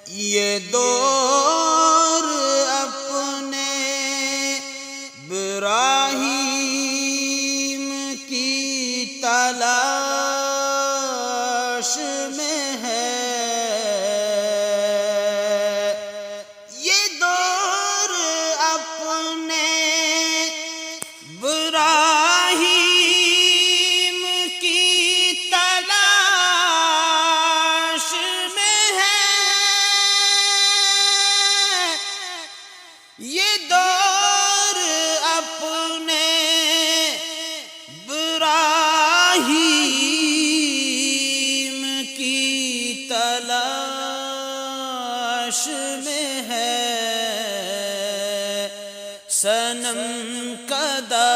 یہ دور اپنے ابراہیم کی تلاش میں ہے، یہ دور اپنے ابراہیم کی تلاش میں ہے، یہ دور اپنے ابراہیم کی تلاش میں ہے، صنم کدا